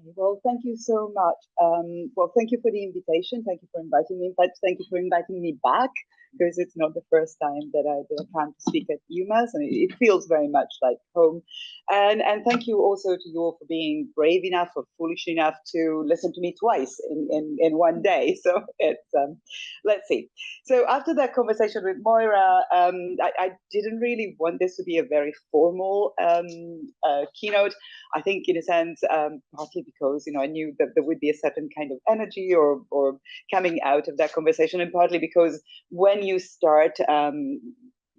Well, thank you so much. Well, thank you for the invitation. Thank you for inviting me. In fact, thank you for inviting me back, because it's not the first time that I come to speak at UMass, and it feels very much like home. And thank you also to you all for being brave enough or foolish enough to listen to me twice in one day. So it's let's see. So after that conversation with Moira, I didn't really want this to be a very formal keynote. I think, in a sense, partly because I knew that there would be a certain kind of energy or coming out of that conversation, and partly because when you start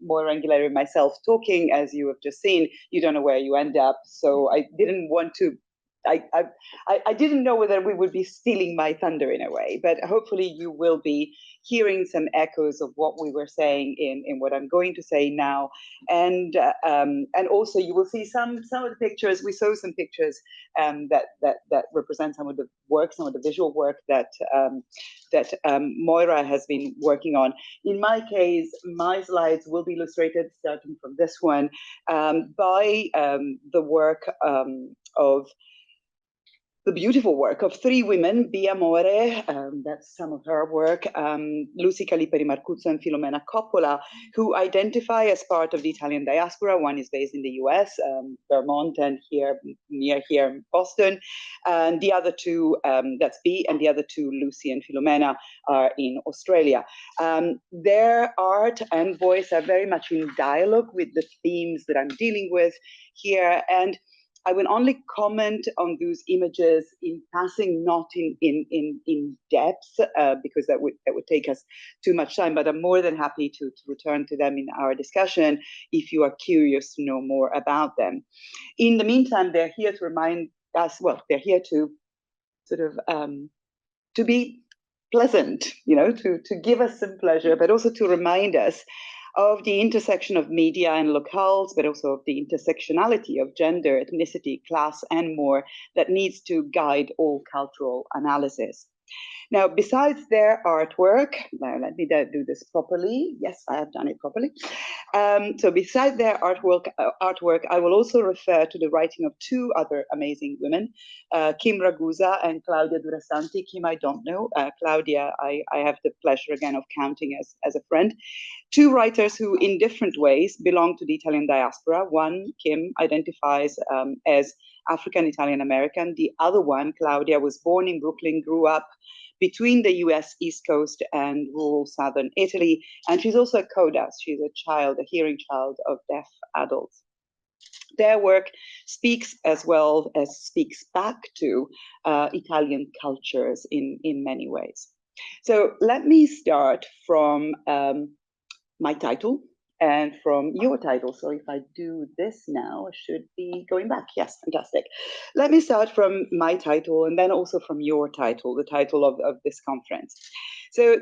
more regularly myself talking, as you have just seen, you don't know where you end up. So I didn't want to. I didn't know whether we would be stealing my thunder in a way, but hopefully you will be hearing some echoes of what we were saying in what I'm going to say now, and also you will see some of the pictures. We saw some pictures that represent some of the work, some of the visual work that Moira has been working on. In my case, my slides will be illustrated, starting from this one, by the work of the beautiful work of three women: Bia More, that's some of her work, Lucy Calipari Marcuzzo and Filomena Coppola, who identify as part of the Italian diaspora. One is based in the US, Vermont, and near here in Boston. And the other two, that's Bea, and the other two, Lucy and Filomena, are in Australia. Their art and voice are very much in dialogue with the themes that I'm dealing with here. And I will only comment on those images in passing, not in depth, because that would take us too much time. But I'm more than happy to return to them in our discussion if you are curious to know more about them. In the meantime, they're here to remind us. Well, they're here to sort of to be pleasant, to give us some pleasure, but also to remind us of the intersection of media and locales, but also of the intersectionality of gender, ethnicity, class, and more that needs to guide all cultural analysis. Now, besides their artwork, now let me do this properly. Yes, I have done it properly. So besides their artwork, I will also refer to the writing of two other amazing women, Kim Ragusa and Claudia Durasanti. Kim, I don't know. Claudia, I have the pleasure again of counting as a friend. Two writers who, in different ways, belong to the Italian diaspora. One, Kim, identifies as African Italian American. The other one, Claudia, was born in Brooklyn, grew up between the US East Coast and rural southern Italy. And she's also a CODA. She's a hearing child of deaf adults. Their work speaks as well as speaks back to Italian cultures in many ways. So let me start from my title and from your title. So if I do this now, I should be going back. Yes, fantastic. Let me start from my title and then also from your title, the title of this conference. So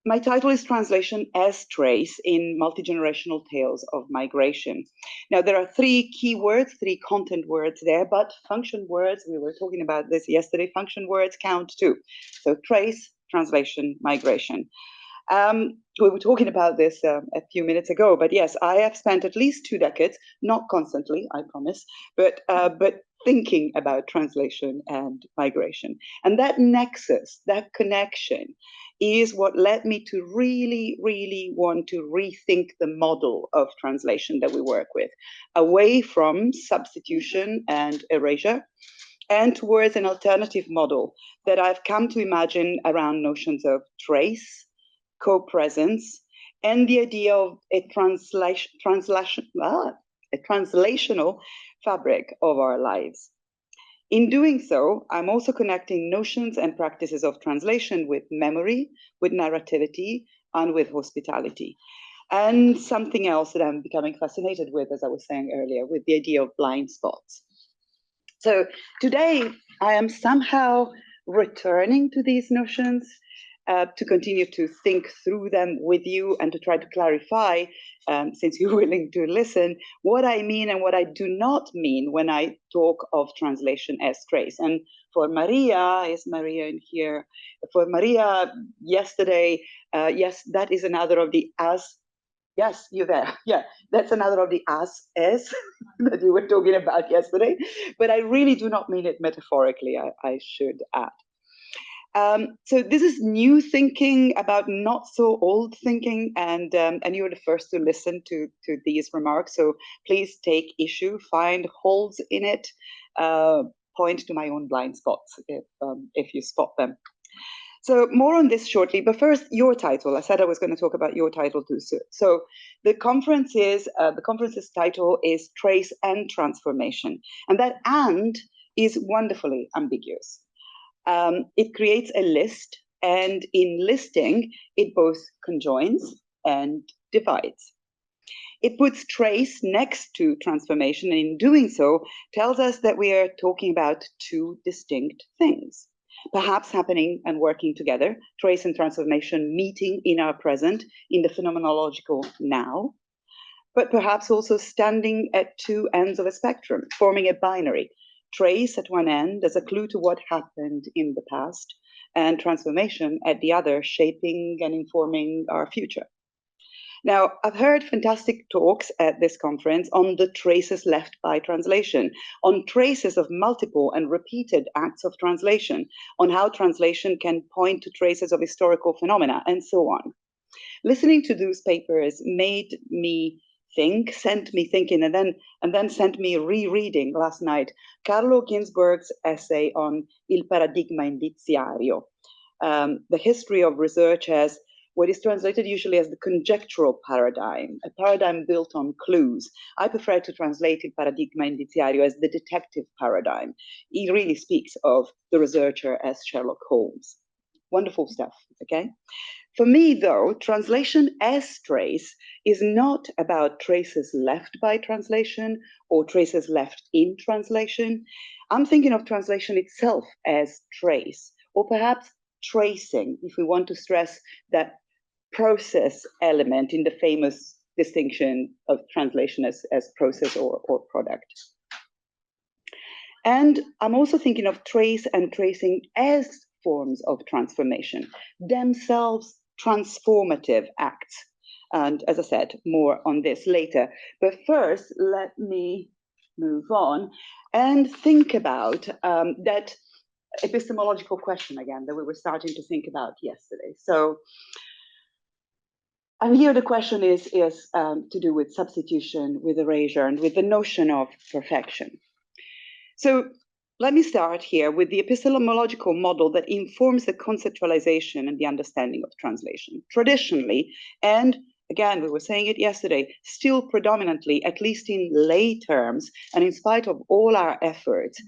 my title is Translation as Trace in Multigenerational Tales of Migration. Now, there are three keywords, three content words there, but function words, we were talking about this yesterday, function words count too. So trace, translation, migration. We were talking about this a few minutes ago, but yes, I have spent at least 2 decades, not constantly, I promise, but thinking about translation and migration. And that nexus, that connection, is what led me to really, really want to rethink the model of translation that we work with, away from substitution and erasure, and towards an alternative model that I've come to imagine around notions of trace, co-presence, and the idea of a translational fabric of our lives. In doing so, I'm also connecting notions and practices of translation with memory, with narrativity, and with hospitality. And something else that I'm becoming fascinated with, as I was saying earlier, with the idea of blind spots. So today, I am somehow returning to these notions to continue to think through them with you and to try to clarify, since you're willing to listen, what I mean and what I do not mean when I talk of translation as trace. And for Maria, is Maria in here? For Maria, yesterday, yes, that is another of the Yes, you're there. Yeah, that's another of the as is that we were talking about yesterday. But I really do not mean it metaphorically, I should add. So this is new thinking about not so old thinking, and you're the first to listen to these remarks. So please take issue, find holes in it, point to my own blind spots if you spot them. So more on this shortly, but first, your title. I said I was going to talk about your title too. So the conference's title is Trace and Transformation, and that "and" is wonderfully ambiguous. It creates a list, and in listing, it both conjoins and divides. It puts trace next to transformation, and in doing so, tells us that we are talking about two distinct things, perhaps happening and working together, trace and transformation meeting in our present, in the phenomenological now, but perhaps also standing at two ends of a spectrum, forming a binary, trace at one end as a clue to what happened in the past, and transformation at the other, shaping and informing our future. Now, I've heard fantastic talks at this conference on the traces left by translation, on traces of multiple and repeated acts of translation, on how translation can point to traces of historical phenomena, and so on. Listening to those papers made me think, sent me thinking, and then sent me rereading last night Carlo Ginzburg's essay on Il paradigma indiziario, the history of research as what is translated usually as the conjectural paradigm, a paradigm built on clues. I prefer to translate Il paradigma indiziario as the detective paradigm. He really speaks of the researcher as Sherlock Holmes. Wonderful stuff, okay? For me, though, translation as trace is not about traces left by translation or traces left in translation. I'm thinking of translation itself as trace, or perhaps tracing, if we want to stress that process element in the famous distinction of translation as process or product. And I'm also thinking of trace and tracing as forms of transformation, themselves transformative acts. And as I said, more on this later. But first, let me move on and think about that epistemological question again that we were starting to think about yesterday. So, and here the question is to do with substitution, with erasure, and with the notion of perfection. So let me start here with the epistemological model that informs the conceptualization and the understanding of translation. Traditionally, and again, we were saying it yesterday, still predominantly, at least in lay terms, and in spite of all our efforts,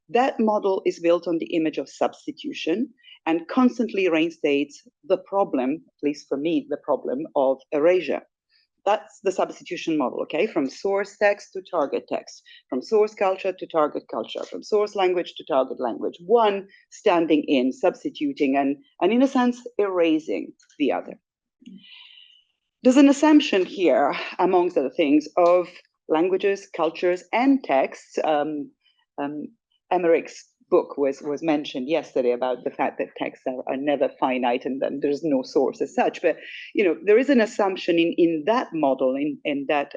that model is built on the image of substitution and constantly reinstates the problem, at least for me, the problem of erasure. That's the substitution model, okay? From source text to target text, from source culture to target culture, from source language to target language, one standing in, substituting, and in a sense, erasing the other. There's an assumption here, amongst other things, of languages, cultures, and texts. Emmerich's book was mentioned yesterday about the fact that texts are never finite and then there's no source as such. But there is an assumption in that model, in that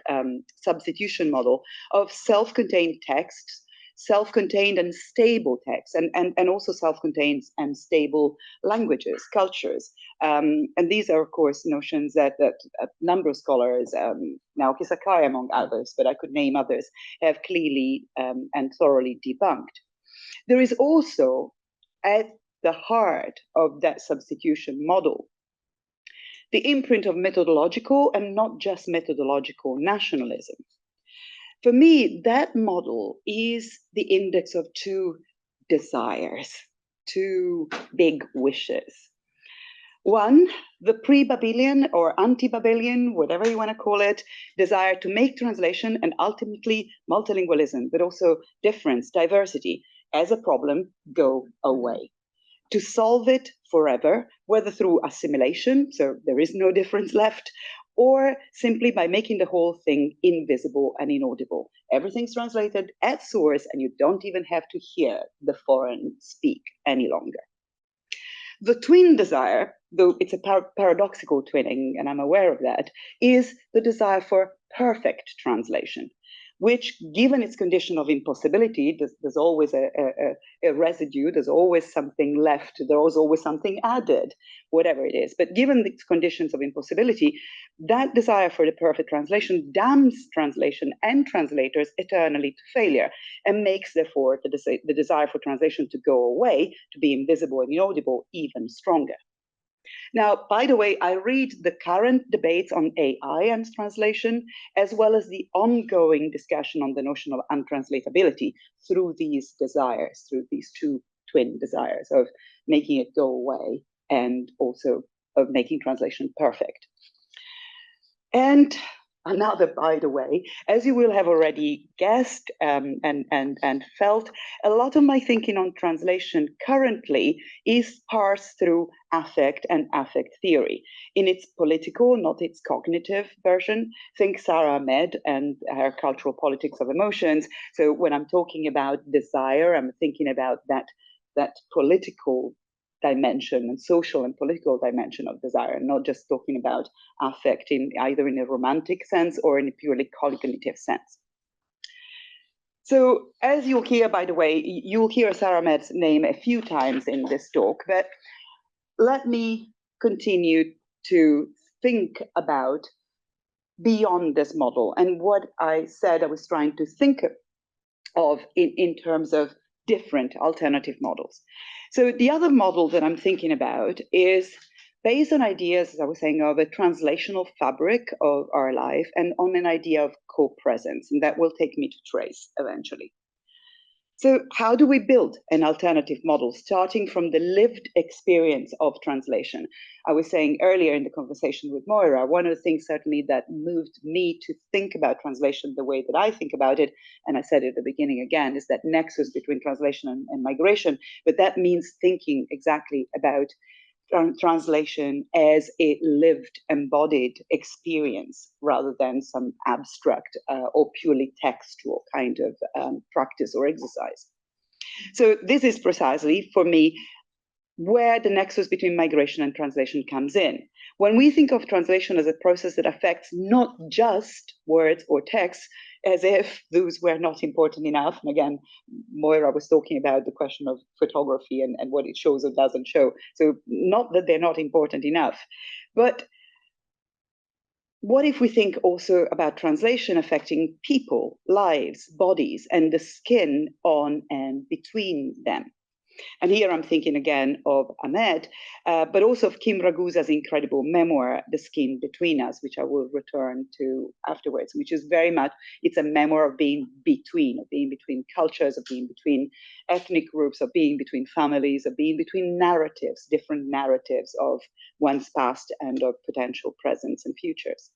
substitution model, of self-contained texts, self-contained and stable texts, and also self-contained and stable languages, cultures. And these are, of course, notions that a number of scholars, Naoki Sakai among others, but I could name others, have clearly and thoroughly debunked. There is also, at the heart of that substitution model, the imprint of methodological and not just methodological nationalism. For me, that model is the index of two desires, two big wishes. One, the pre-Babylon or anti-Babylon, whatever you want to call it, desire to make translation and ultimately multilingualism, but also difference, diversity, as a problem go away. To solve it forever, whether through assimilation, so there is no difference left, or simply by making the whole thing invisible and inaudible. Everything's translated at source and you don't even have to hear the foreign speak any longer. The twin desire, though it's a paradoxical twinning, and I'm aware of that, is the desire for perfect translation, which, given its condition of impossibility, there's always a residue, there's always something left, there's always something added, whatever it is. But given its conditions of impossibility, that desire for the perfect translation damns translation and translators eternally to failure, and makes, therefore, the desire for translation to go away, to be invisible and inaudible, even stronger. Now, by the way, I read the current debates on AI and translation, as well as the ongoing discussion on the notion of untranslatability through these desires, through these two twin desires of making it go away and also of making translation perfect. And another, by the way, as you will have already guessed and felt, a lot of my thinking on translation currently is parsed through affect and affect theory. In its political, not its cognitive version, think Sarah Ahmed and her cultural politics of emotions. So when I'm talking about desire, I'm thinking about that political dimension and social and political dimension of desire, not just talking about affect in either in a romantic sense or in a purely cognitive sense. So as you'll hear, by the way, you'll hear Sarah Ahmed's name a few times in this talk, but let me continue to think about beyond this model and what I said I was trying to think of in terms of different alternative models. So the other model that I'm thinking about is based on ideas, as I was saying, of a translational fabric of our life and on an idea of co-presence, and that will take me to trace eventually. So how do we build an alternative model starting from the lived experience of translation? I was saying earlier in the conversation with Moira, one of the things certainly that moved me to think about translation the way that I think about it, and I said it at the beginning again, is that nexus between translation and migration, but that means thinking exactly about translation as a lived, embodied experience rather than some abstract or purely textual kind of practice or exercise. So this is precisely, for me, where the nexus between migration and translation comes in. When we think of translation as a process that affects not just words or text, as if those were not important enough. And again, Moira was talking about the question of photography and what it shows or doesn't show. So not that they're not important enough, but what if we think also about translation affecting people, lives, bodies, and the skin on and between them? And here I'm thinking again of Ahmed, but also of Kim Ragusa's incredible memoir, The Skin Between Us, which I will return to afterwards, which is very much, it's a memoir of being between cultures, of being between ethnic groups, of being between families, of being between narratives, different narratives of one's past and of potential presents and futures.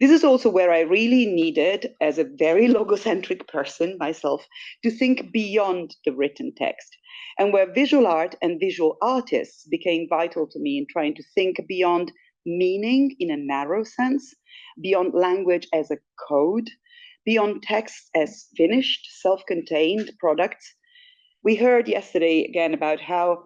This is also where I really needed, as a very logocentric person myself, to think beyond the written text, and where visual art and visual artists became vital to me in trying to think beyond meaning in a narrow sense, beyond language as a code, beyond text as finished, self-contained products. We heard yesterday again about how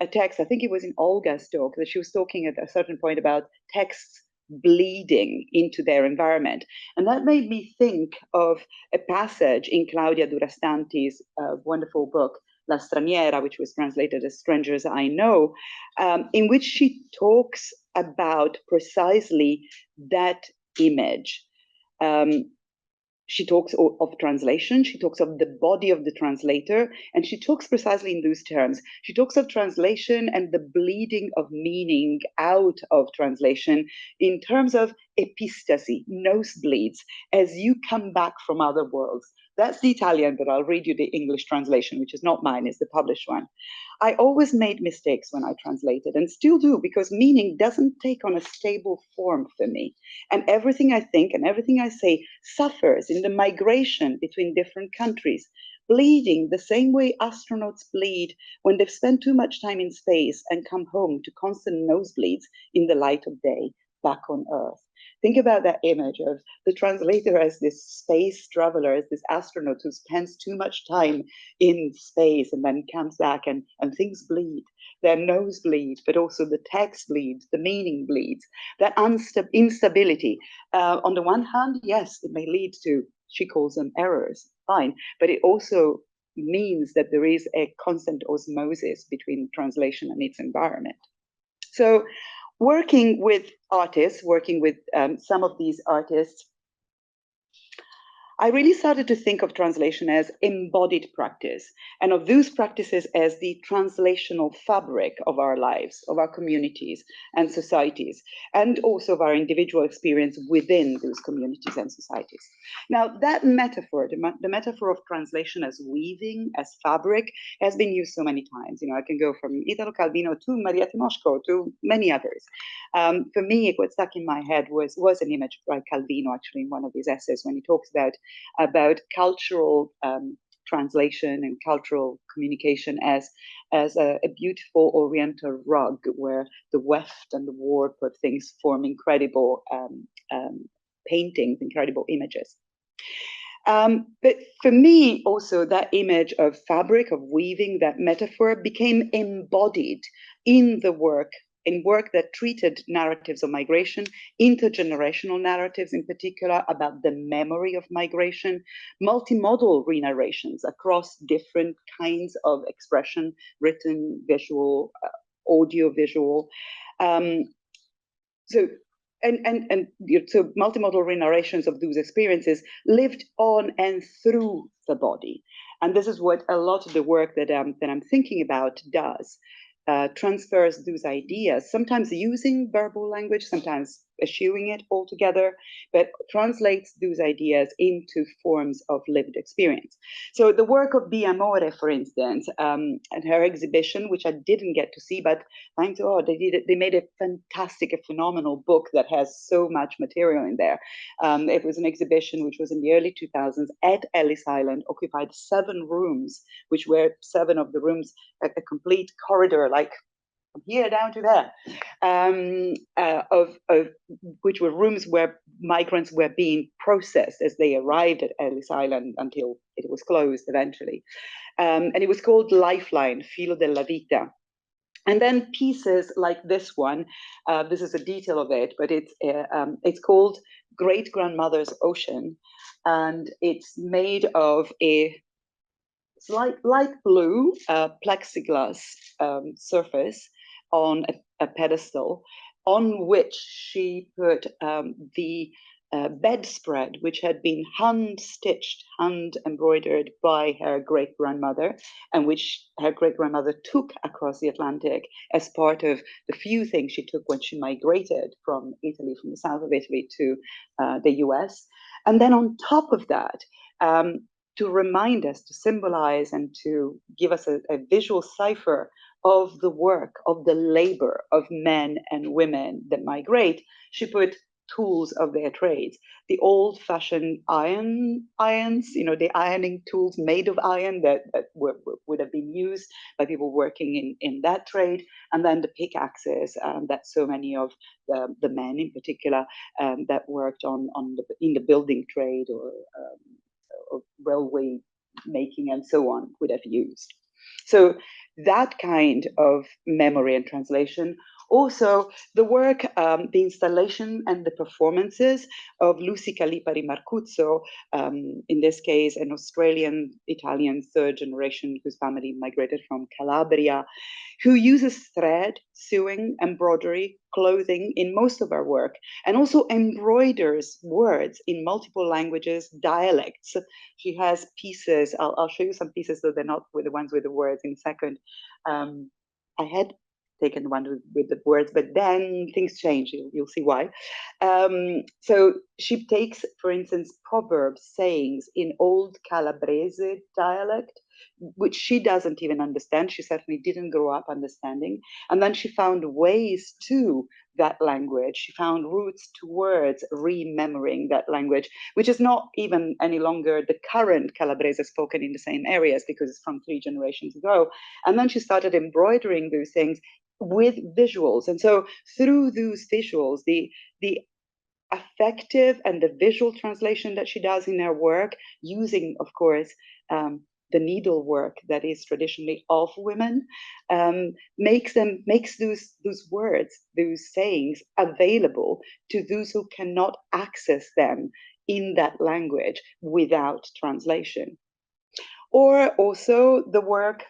a text, I think it was in Olga's talk, that she was talking at a certain point about texts bleeding into their environment. And that made me think of a passage in Claudia Durastanti's wonderful book, La Straniera, which was translated as Strangers I Know, in which she talks about precisely that image. She talks of translation, she talks of the body of the translator, and she talks precisely in those terms. She talks of translation and the bleeding of meaning out of translation in terms of epistasy, nosebleeds, as you come back from other worlds. That's the Italian, but I'll read you the English translation, which is not mine, it's the published one. I always made mistakes when I translated, and still do, because meaning doesn't take on a stable form for me. And everything I think and everything I say suffers in the migration between different countries, bleeding the same way astronauts bleed when they've spent too much time in space and come home to constant nosebleeds in the light of day back on Earth. think about that image of the translator as this space traveler, as this astronaut who spends too much time in space and then comes back and things bleed. Their nose bleeds, but also the text bleeds, the meaning bleeds. That instability. On the one hand, yes, it may lead to, she calls them errors, fine, but it also means that there is a constant osmosis between translation and its environment. So working with artists, working with some of these artists, I really started to think of translation as embodied practice, and of those practices as the translational fabric of our lives, of our communities and societies, and also of our individual experience within those communities and societies. Now, that metaphor, the metaphor of translation as weaving, as fabric, has been used so many times. I can go from Italo Calvino to Maria Timoshko to many others. For me, what stuck in my head was an image by Calvino, actually, in one of his essays, when he talks about cultural translation and cultural communication as a beautiful oriental rug where the weft and the warp of things form incredible paintings, incredible images. But for me, also, that image of fabric, of weaving, that metaphor became embodied in the work, in work that treated narratives of migration, intergenerational narratives in particular, about the memory of migration, multimodal re-narrations across different kinds of expression, written, visual, audio, visual. So multimodal re-narrations of those experiences lived on and through the body. And this is what a lot of the work that I'm thinking about does. Transfers those ideas, sometimes using verbal language, sometimes eschewing it altogether, but translates those ideas into forms of lived experience. So the work of Bia More, for instance, and her exhibition, which I didn't get to see, but thank God they made a fantastic, a phenomenal book that has so much material in there. It was an exhibition which was in the early 2000s at Ellis Island, occupied 7 rooms, which were 7 of the rooms, a complete corridor, like from here down to there, of which were rooms where migrants were being processed as they arrived at Ellis Island until it was closed eventually. And it was called Lifeline, Filo della Vita. And then pieces like this one, this is a detail of it, but it's called Great Grandmother's Ocean, and it's made of a light blue plexiglass surface on a pedestal, on which she put the bedspread, which had been hand-stitched, hand-embroidered by her great-grandmother, and which her great-grandmother took across the Atlantic as part of the few things she took when she migrated from Italy, from the south of Italy to the US. And then on top of that, to remind us, to symbolize, and to give us a visual cipher of the work, of the labor of men and women that migrate, she put tools of their trades. The old-fashioned irons, the ironing tools made of iron that would have been used by people working in that trade, and then the pickaxes that so many of the men in particular that worked in the building trade or railway making and so on would have used. So that kind of memory and translation. Also, the work, the installation and the performances of Lucy Calipari Marcuzzo, in this case, an Australian-Italian 3rd generation whose family migrated from Calabria, who uses thread, sewing, embroidery, clothing in most of our work, and also embroiders words in multiple languages, dialects. She has pieces, I'll show you some pieces, though they're not with the ones with the words in a second. I had taken the one with the words, but then things change. You'll see why. So she takes, for instance, proverbs, sayings in old Calabrese dialect, which she doesn't even understand. She certainly didn't grow up understanding. And then she found ways to that language. She found roots to words, remembering that language, which is not even any longer the current Calabrese spoken in the same areas because it's from 3 generations ago. And then she started embroidering those things with visuals. And so through those visuals, the affective and the visual translation that she does in her work, using, of course, the needlework that is traditionally of women, makes those words, those sayings, available to those who cannot access them in that language without translation. Or also the work,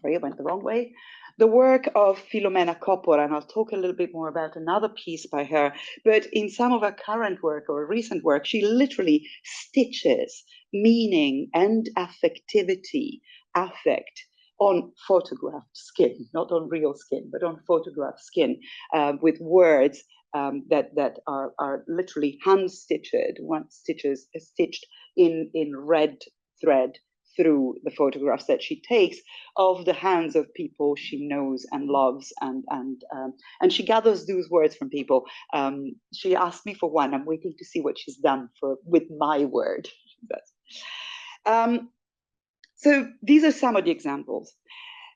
sorry, I went the wrong way, the work of Filomena Coppola, and I'll talk a little bit more about another piece by her, but in some of her current work or recent work, she literally stitches meaning and affectivity, affect, on photographed skin, not on real skin, but on photographed skin, with words that are literally hand-stitched, stitched in red thread through the photographs that she takes of the hands of people she knows and loves, and she gathers those words from people. She asked me for one. I'm waiting to see what she's done with my word. So these are some of the examples.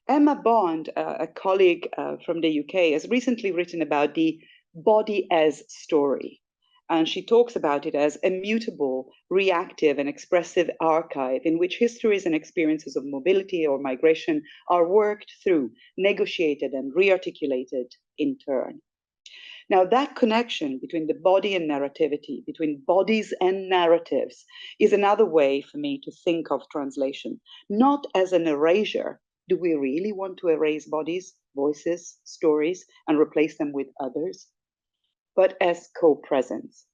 Emma Bond, a colleague from the UK, has recently written about the body as story. And she talks about it as a mutable, reactive, and expressive archive in which histories and experiences of mobility or migration are worked through, negotiated, and rearticulated in turn. Now, that connection between the body and narrativity, between bodies and narratives, is another way for me to think of translation, not as an erasure. Do we really want to erase bodies, voices, stories, and replace them with others? But as co-presence.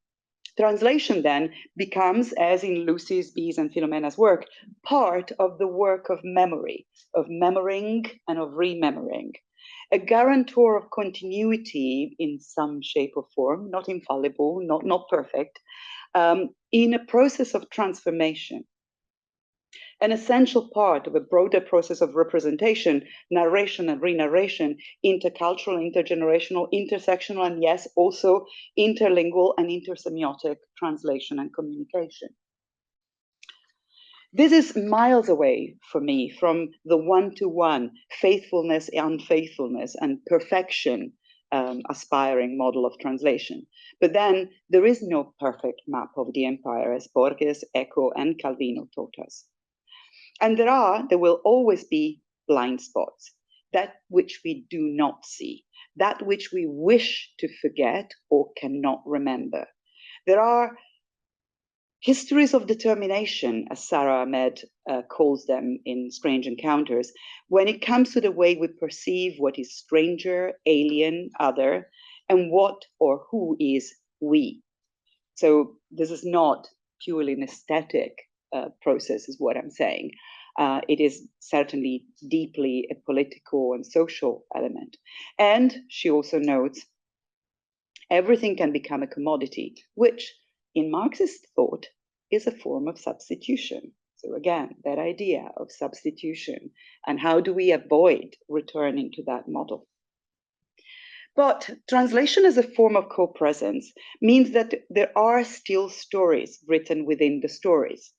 Translation then becomes, as in Lucy's, Bee's, and Philomena's work, part of the work of memory, of memorying and of remembering, a guarantor of continuity in some shape or form, not infallible, not perfect, in a process of transformation. An essential part of a broader process of representation, narration and re-narration, intercultural, intergenerational, intersectional, and yes, also interlingual and intersemiotic translation and communication. This is miles away for me from the one-to-one faithfulness, unfaithfulness, and perfection aspiring model of translation. But then there is no perfect map of the empire, as Borges, Eco, and Calvino taught us. And there will always be blind spots, that which we do not see, that which we wish to forget or cannot remember. There are histories of determination, as Sarah Ahmed calls them in Strange Encounters, when it comes to the way we perceive what is stranger, alien, other, and what or who is we. So this is not purely an aesthetic process, is what I'm saying. It is certainly deeply a political and social element. And she also notes, everything can become a commodity, which in Marxist thought is a form of substitution. So again, that idea of substitution, and how do we avoid returning to that model? But translation as a form of co-presence means that there are still stories written within the stories,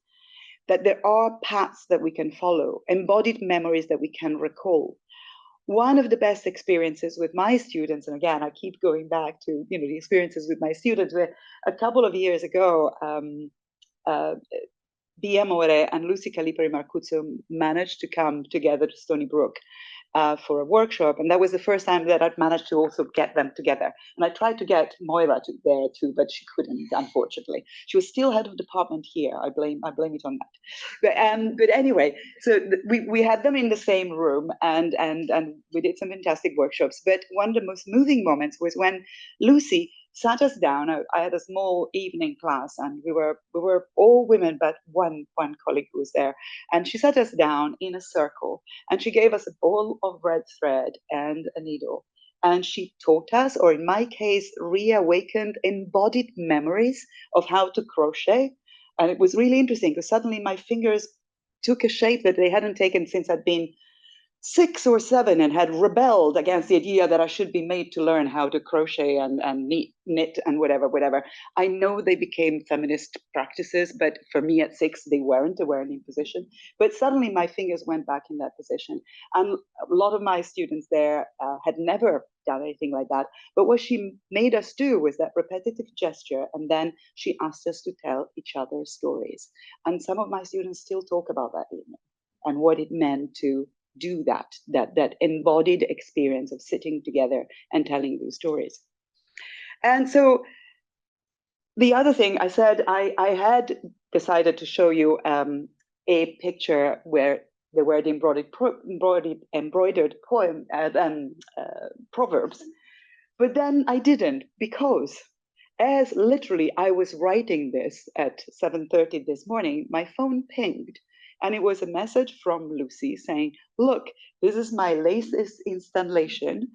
that there are paths that we can follow, embodied memories that we can recall. One of the best experiences with my students, and again, I keep going back to the experiences with my students, where a couple of years ago, Bia More and Lucy Calipari Marcuzzo managed to come together to Stony Brook for a workshop, and that was the first time that I'd managed to also get them together. And I tried to get Moira there too, but she couldn't, unfortunately. She was still head of department here. I blame it on that. But anyway, so we had them in the same room, and we did some fantastic workshops. But one of the most moving moments was when Lucy sat us down. I had a small evening class, and we were all women, but one colleague who was there. And she sat us down in a circle, and she gave us a ball of red thread and a needle. And she taught us, or in my case, reawakened embodied memories of how to crochet. And it was really interesting because suddenly my fingers took a shape that they hadn't taken since I'd been 6 or 7 and had rebelled against the idea that I should be made to learn how to crochet and knit and whatever. I know they became feminist practices, but for me at 6, they weren't in position. But suddenly my fingers went back in that position. And a lot of my students there had never done anything like that. But what she made us do was that repetitive gesture, and then she asked us to tell each other stories. And some of my students still talk about that evening and what it meant to do that embodied experience of sitting together and telling those stories. And so the other thing I said, I had decided to show you a picture where there were the embroidered poem, proverbs, but then I didn't, because as literally I was writing this at 7:30 this morning, my phone pinged, and it was a message from Lucy saying, look, this is my latest installation,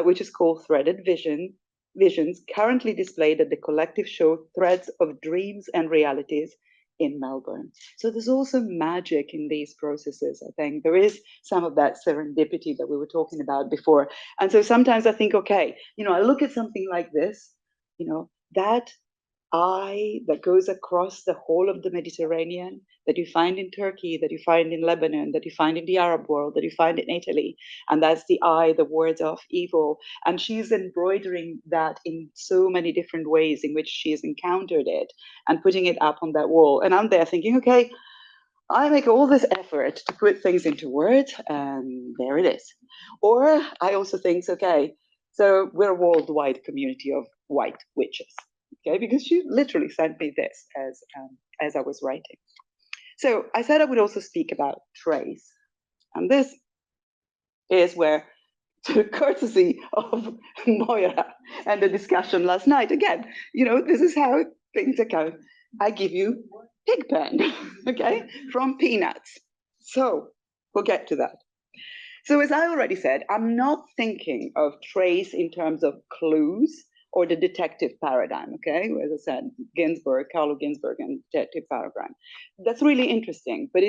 which is called Threaded Visions, currently displayed at the collective show Threads of Dreams and Realities in Melbourne. So there's also magic in these processes. I think there is some of that serendipity that we were talking about before. And so sometimes I think, okay, I look at something like this, that eye that goes across the whole of the Mediterranean, that you find in Turkey, that you find in Lebanon, that you find in the Arab world, that you find in Italy. And that's the eye, the words of evil. And she's embroidering that in so many different ways in which she has encountered it and putting it up on that wall. And I'm there thinking, okay, I make all this effort to put things into words, and there it is. Or I also think, okay, so we're a worldwide community of white witches. Okay, because she literally sent me this as I was writing. So I said I would also speak about trace, and this is where, to the courtesy of Moira and the discussion last night, again, this is how things are going. I give you Pigpen, okay, from Peanuts. So we'll get to that. So as I already said, I'm not thinking of trace in terms of clues or the detective paradigm, okay? As I said, Carlo Ginzburg and detective paradigm. That's really interesting, but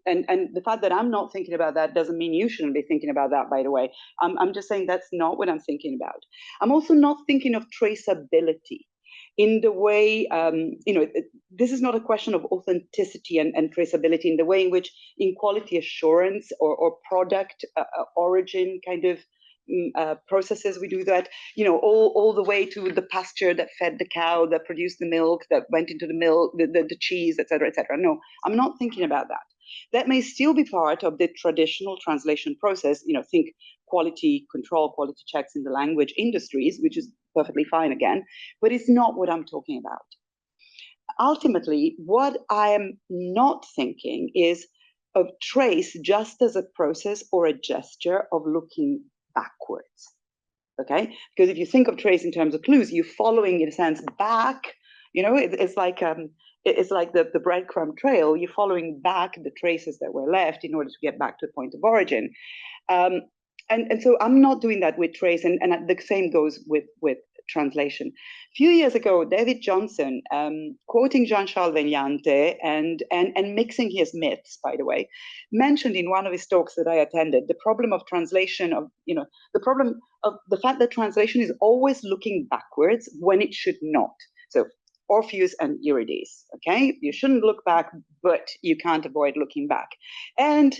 and the fact that I'm not thinking about that doesn't mean you shouldn't be thinking about that, by the way. I'm just saying that's not what I'm thinking about. I'm also not thinking of traceability in the way, this is not a question of authenticity and traceability in the way in which in quality assurance or product origin kind of processes we do that, all the way to the pasture that fed the cow, that produced the milk, that went into the milk, the cheese, et cetera, et cetera. No, I'm not thinking about that. That may still be part of the traditional translation process, think quality control, quality checks in the language industries, which is perfectly fine again, but it's not what I'm talking about. Ultimately, what I am not thinking is of trace just as a process or a gesture of looking backwards, okay? Because if you think of trace in terms of clues, you're following, in a sense, back. It's like the breadcrumb trail. You're following back the traces that were left in order to get back to the point of origin. And so I'm not doing that with trace, and the same goes with translation. A few years ago, David Johnson, quoting Jean-Charles Vegliante and mixing his myths, by the way, mentioned in one of his talks that I attended the problem of translation the problem of the fact that translation is always looking backwards when it should not. So Orpheus and Eurydice, okay? You shouldn't look back, but you can't avoid looking back. And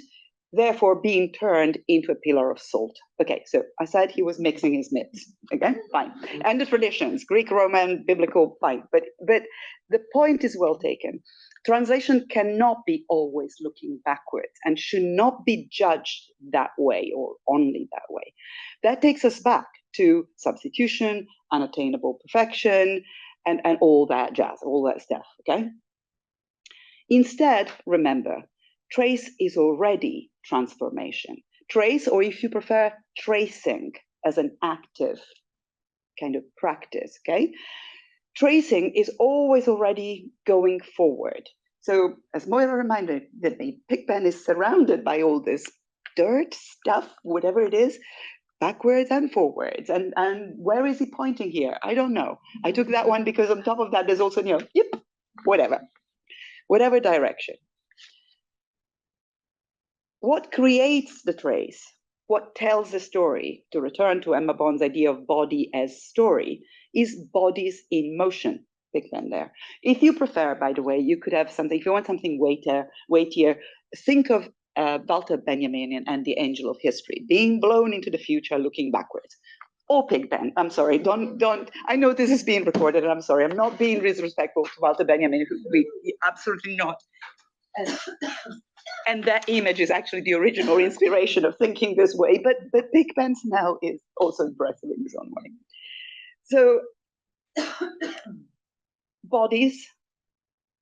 therefore being turned into a pillar of salt. Okay, so I said he was mixing his myths. Okay, fine. And the traditions, Greek, Roman, biblical, fine. But the point is well taken. Translation cannot be always looking backwards and should not be judged that way or only that way. That takes us back to substitution, unattainable perfection, and all that jazz, all that stuff, okay? Instead, remember, trace is already transformation. Trace, or if you prefer, tracing as an active kind of practice, okay? Tracing is always already going forward. So as Moira reminded me, Pigpen is surrounded by all this dirt, stuff, whatever it is, backwards and forwards. And where is he pointing here? I don't know. I took that one because on top of that, there's also, whatever direction. What creates the trace? What tells the story, to return to Emma Bond's idea of body as story, is bodies in motion. Pigpen there. If you prefer, by the way, you could have something, if you want something weightier, think of Walter Benjamin and the Angel of History, being blown into the future, looking backwards. or Pigpen. I'm sorry, don't. I know this is being recorded, and I'm sorry. I'm not being disrespectful to Walter Benjamin, who we absolutely not. And that image is actually the original inspiration of thinking this way. But Pigpen now is also impressive in his own way. So bodies.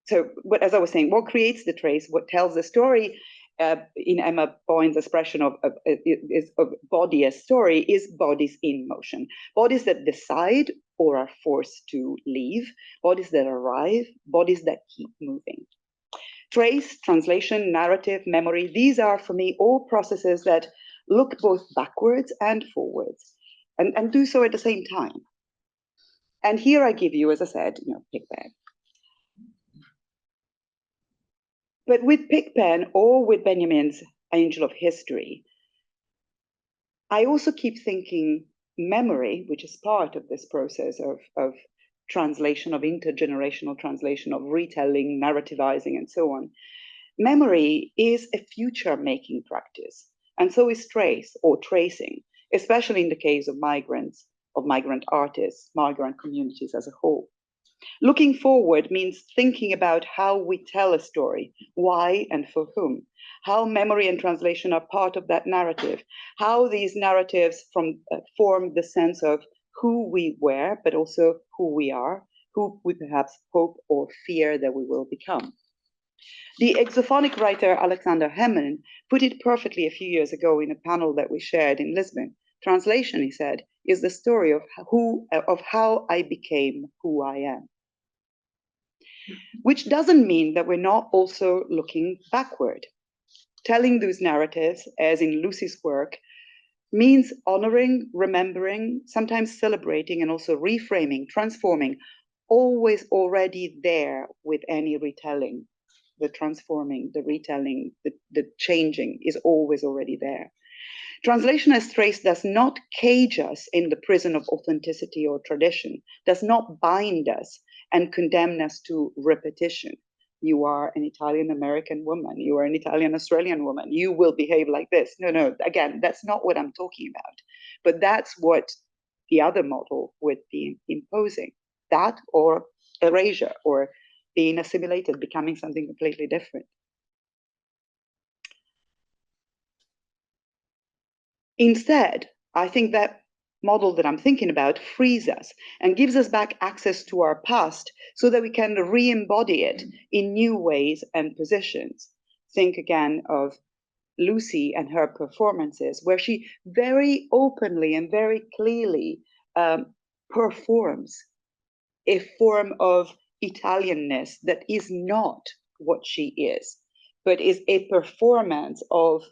So as I was saying, what creates the trace, what tells the story, in Emma Boyne's expression of body as story, is bodies in motion. Bodies that decide or are forced to leave, bodies that arrive, bodies that keep moving. Trace, translation, narrative, memory, these are for me all processes that look both backwards and forwards, and do so at the same time. And here I give you, as I said, Pigpen. But with Pigpen or with Benjamin's Angel of History, I also keep thinking memory, which is part of this process of translation, of intergenerational translation, of retelling, narrativizing, and so on. Memory is a future-making practice, and so is trace or tracing, especially in the case of migrants, of migrant artists, migrant communities as a whole. Looking forward means thinking about how we tell a story, why and for whom, how memory and translation are part of that narrative, how these narratives form the sense of who we were, but also who we are, who we perhaps hope or fear that we will become. The exophonic writer Alexander Hemmon put it perfectly a few years ago in a panel that we shared in Lisbon. Translation, he said, is the story of how I became who I am. Which doesn't mean that we're not also looking backward. Telling those narratives, as in Lucy's work, means honoring, remembering, sometimes celebrating, and also reframing, transforming, always already there with any retelling. The transforming, the retelling, the changing is always already there. Translation as trace does not cage us in the prison of authenticity or tradition, does not bind us and condemn us to repetition. You are an Italian-American woman, you are an Italian-Australian woman, you will behave like this. No, again, that's not what I'm talking about. But that's what the other model would be imposing. That or erasure, or being assimilated, becoming something completely different. Instead, I think that model that I'm thinking about frees us and gives us back access to our past so that we can re-embody it in new ways and positions. Think again of Lucy and her performances, where she very openly and very clearly performs a form of Italianness that is not what she is, but is a performance of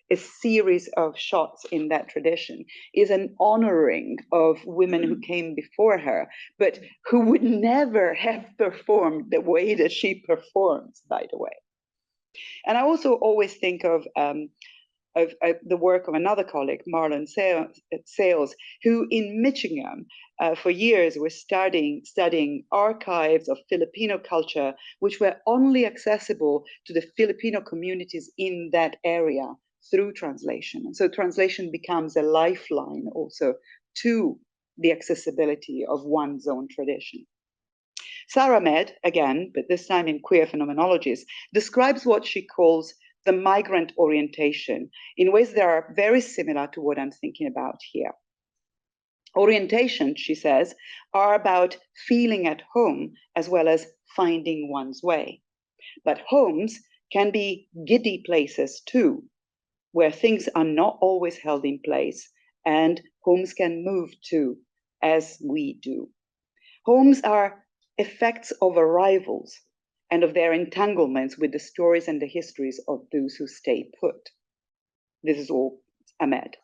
a series of shots in that tradition, is an honoring of women who came before her, but who would never have performed the way that she performs, by the way. And I also always think of the work of another colleague, Marlon Sales, who in Michigan for years was studying archives of Filipino culture, which were only accessible to the Filipino communities in that area through translation. And so translation becomes a lifeline also to the accessibility of one's own tradition. Sarah Med, again, but this time in queer phenomenologies, describes what she calls the migrant orientation in ways that are very similar to what I'm thinking about here. Orientation, she says, are about feeling at home as well as finding one's way. But homes can be giddy places too, where things are not always held in place, and homes can move too, as we do. Homes are effects of arrivals and of their entanglements with the stories and the histories of those who stay put. This is all Ahmed.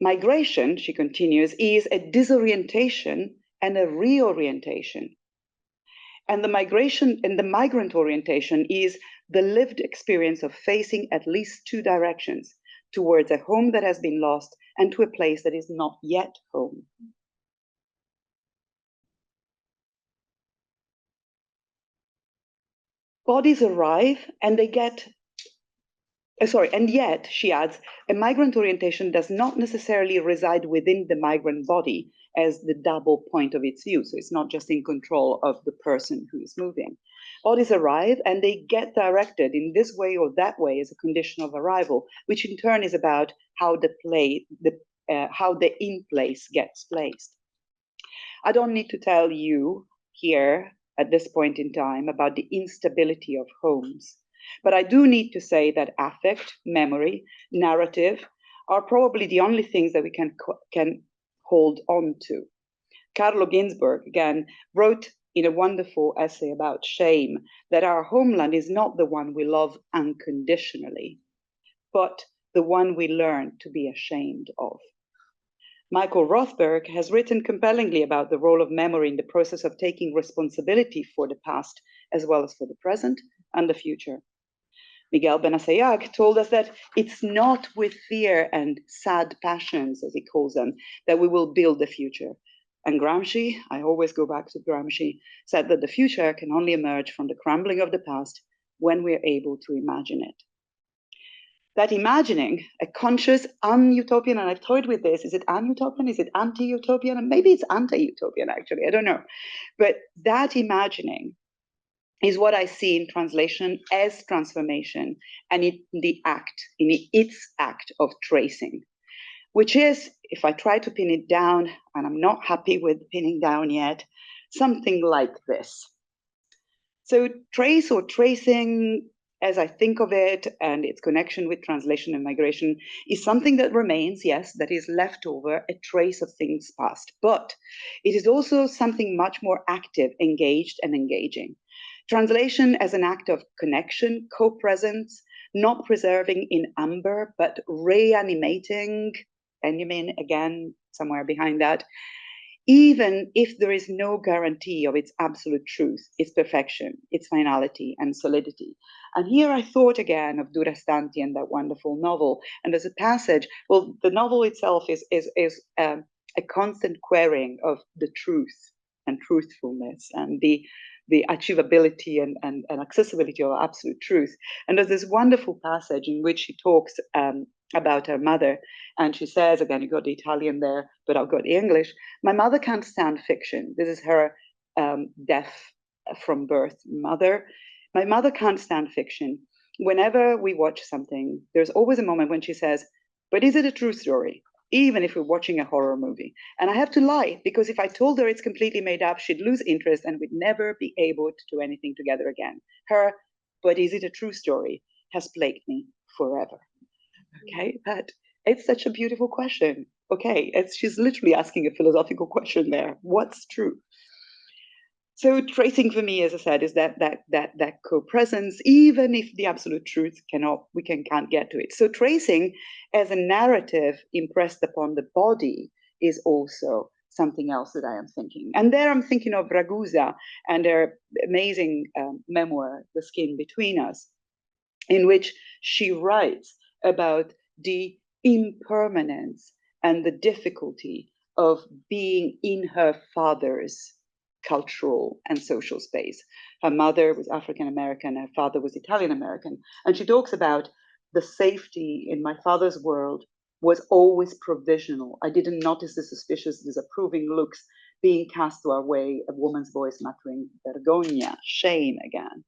Migration, she continues, is a disorientation and a reorientation. And the migration and the migrant orientation is the lived experience of facing at least two directions, towards a home that has been lost and to a place that is not yet home. Bodies arrive and they get And yet, she adds, a migrant orientation does not necessarily reside within the migrant body as the double point of its view. So it's not just in control of the person who is moving. Bodies arrive and they get directed in this way or that way as a condition of arrival, which in turn is about how how the in place gets placed. I don't need to tell you here at this point in time about the instability of homes. But I do need to say that affect, memory, narrative are probably the only things that we can hold on to. Carlo Ginzburg, again, wrote in a wonderful essay about shame that our homeland is not the one we love unconditionally, but the one we learn to be ashamed of. Michael Rothberg has written compellingly about the role of memory in the process of taking responsibility for the past, as well as for the present and the future. Miguel Benassayag told us that it's not with fear and sad passions, as he calls them, that we will build the future. And Gramsci, I always go back to Gramsci, said that the future can only emerge from the crumbling of the past when we're able to imagine it. That imagining, a conscious un-utopian, and I've toyed with this, is it un-utopian, is it anti-utopian? And maybe it's anti-utopian, actually, I don't know. But that imagining is what I see in translation as transformation and in its act of tracing, which is, if I try to pin it down, and I'm not happy with pinning down yet, something like this. So trace or tracing, as I think of it, and its connection with translation and migration, is something that remains, yes, that is left over, a trace of things past. But it is also something much more active, engaged, and engaging. Translation as an act of connection, co-presence, not preserving in amber, but reanimating, Benjamin, again, somewhere behind that, even if there is no guarantee of its absolute truth, its perfection, its finality and solidity. And here I thought again of Durastanti and that wonderful novel. And there's a passage, well, the novel itself is a constant querying of the truth and truthfulness and the achievability and accessibility of absolute truth. And there's this wonderful passage in which she talks about her mother. And she says, again, you got the Italian there, but I've got the English. My mother can't stand fiction. This is her deaf from birth mother. My mother can't stand fiction. Whenever we watch something, there's always a moment when she says, but is it a true story? Even if we're watching a horror movie. And I have to lie, because if I told her it's completely made up, she'd lose interest and we'd never be able to do anything together again. Her, but is it a true story, has plagued me forever. Okay, but it's such a beautiful question. Okay, she's literally asking a philosophical question there. What's true? So tracing for me, as I said, is that co-presence, even if the absolute truth can't get to it. So tracing as a narrative impressed upon the body is also something else that I am thinking. And there I'm thinking of Ragusa and her amazing memoir, The Skin Between Us, in which she writes about the impermanence and the difficulty of being in her father's cultural and social space. Her mother was African American, her father was Italian American. And she talks about the safety in my father's world was always provisional. I didn't notice the suspicious, disapproving looks being cast to our way, a woman's voice muttering vergogna, shame again.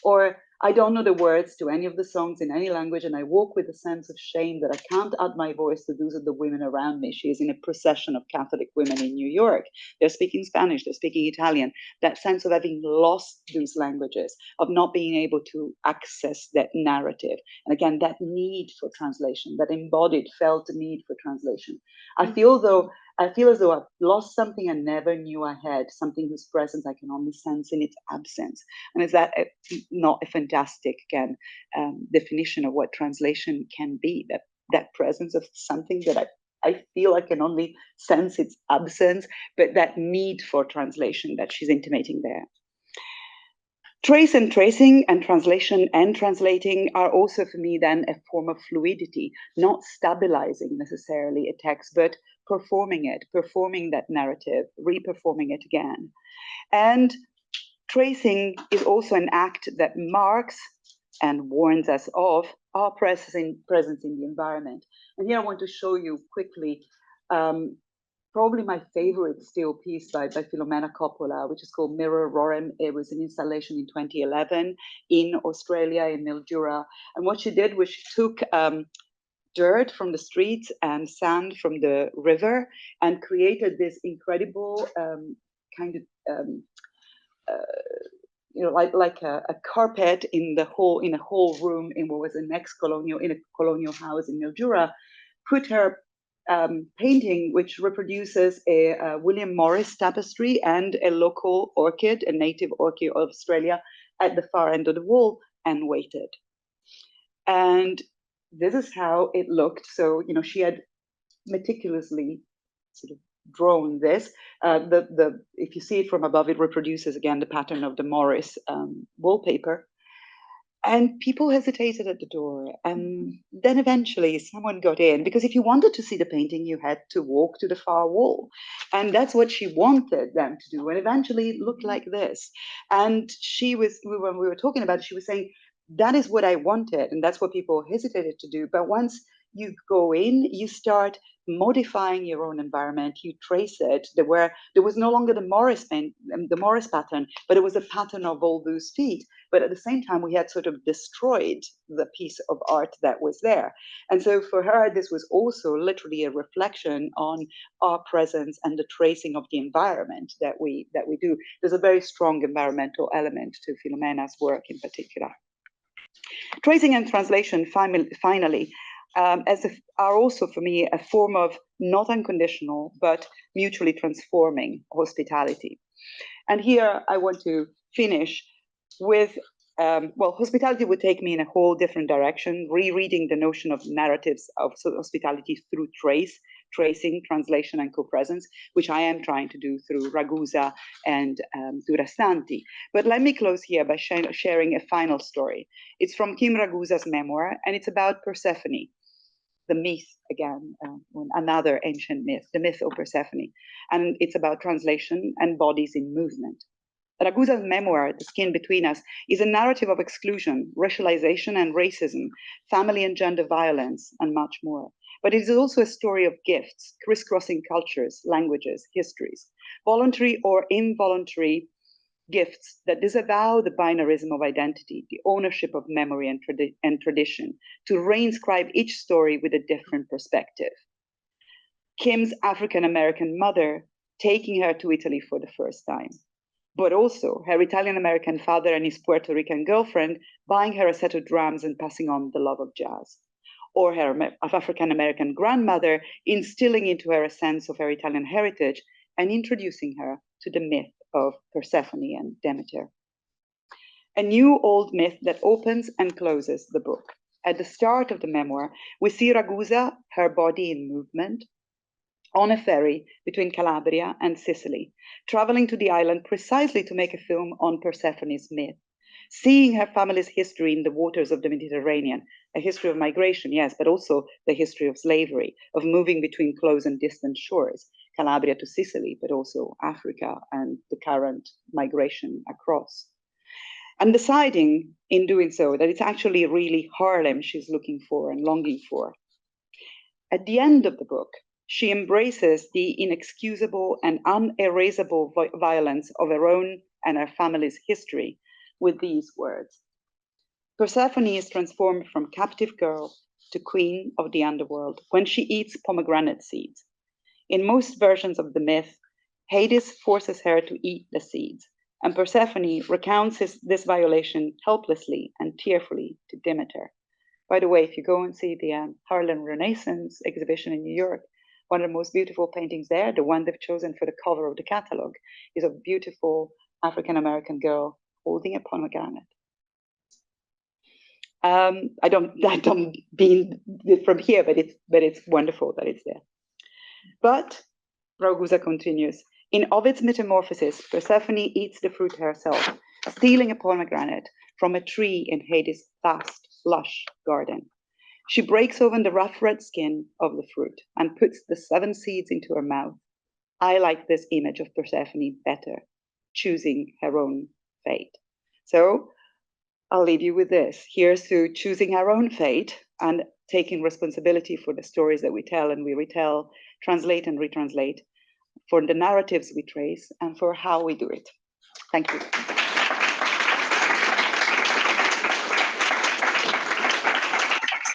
Or I don't know the words to any of the songs in any language, and I walk with a sense of shame that I can't add my voice to those of the women around me. She is in a procession of Catholic women in New York. They're speaking Spanish, they're speaking Italian. That sense of having lost those languages, of not being able to access that narrative. And again, that need for translation, that embodied, felt need for translation. I feel as though I've lost something I never knew I had, something whose presence I can only sense in its absence. And is that not a fantastic, again, definition of what translation can be, that presence of something that I feel I can only sense its absence, but that need for translation that she's intimating there. Trace and tracing and translation and translating are also for me then a form of fluidity, not stabilizing necessarily a text, but performing it, performing that narrative, reperforming it again. And tracing is also an act that marks and warns us of our presence in the environment. And here I want to show you quickly probably my favorite still piece by Filomena Coppola, which is called Mirror Rorem. It was an installation in 2011 in Australia, in Mildura. And what she did was she took dirt from the streets and sand from the river and created this incredible kind of like a carpet in a whole room in what was a colonial house in Mildura. Put her painting, which reproduces a William Morris tapestry and a local orchid, a native orchid of Australia, at the far end of the wall, and waited. And this is how it looked. So, she had meticulously sort of drawn this. If you see it from above, it reproduces again the pattern of the Morris wallpaper. And people hesitated at the door. And then eventually someone got in, because if you wanted to see the painting, you had to walk to the far wall. And that's what she wanted them to do. And eventually it looked like this. And when we were talking about it, she was saying, that is what I wanted. And that's what people hesitated to do. But once you go in, you start modifying your own environment. You trace it. There was no longer the Morris pattern, but it was a pattern of all those feet. But at the same time, we had sort of destroyed the piece of art that was there. And so for her, this was also literally a reflection on our presence and the tracing of the environment that we do. There's a very strong environmental element to Filomena's work in particular. Tracing and translation, finally, are also for me a form of not unconditional, but mutually transforming hospitality. And here I want to finish with, hospitality would take me in a whole different direction, rereading the notion of narratives of hospitality through tracing, translation, and co-presence, which I am trying to do through Ragusa and Durastanti. But let me close here by sharing a final story. It's from Kim Ragusa's memoir, and it's about Persephone, the myth again, another ancient myth, the myth of Persephone. And it's about translation and bodies in movement. Ragusa's memoir, The Skin Between Us, is a narrative of exclusion, racialization and racism, family and gender violence, and much more. But it is also a story of gifts, crisscrossing cultures, languages, histories, voluntary or involuntary gifts that disavow the binarism of identity, the ownership of memory and tradition, to reinscribe each story with a different perspective. Kim's African-American mother taking her to Italy for the first time, but also her Italian-American father and his Puerto Rican girlfriend buying her a set of drums and passing on the love of jazz, or her African-American grandmother instilling into her a sense of her Italian heritage and introducing her to the myth of Persephone and Demeter. A new old myth that opens and closes the book. At the start of the memoir, we see Ragusa, her body in movement, on a ferry between Calabria and Sicily, traveling to the island precisely to make a film on Persephone's myth, seeing her family's history in the waters of the Mediterranean, a history of migration, yes, but also the history of slavery, of moving between close and distant shores, Calabria to Sicily, but also Africa and the current migration across. And deciding in doing so that it's actually really Harlem she's looking for and longing for. At the end of the book, she embraces the inexcusable and unerasable violence of her own and her family's history with these words. Persephone is transformed from captive girl to queen of the underworld when she eats pomegranate seeds. In most versions of the myth, Hades forces her to eat the seeds, and Persephone recounts this violation helplessly and tearfully to Demeter. By the way, if you go and see the Harlem Renaissance exhibition in New York, one of the most beautiful paintings there, the one they've chosen for the cover of the catalog, is a beautiful African-American girl holding a pomegranate. I don't mean from here, but it's wonderful that it's there. But Ragusa continues, in Ovid's Metamorphosis, Persephone eats the fruit herself, stealing a pomegranate from a tree in Hades' vast, lush garden. She breaks open the rough red skin of the fruit and puts the 7 seeds into her mouth. I like this image of Persephone better, choosing her own fate. So I'll leave you with this. Here's to choosing our own fate and taking responsibility for the stories that we tell and we retell, translate and retranslate, for the narratives we trace, and for how we do it. Thank you.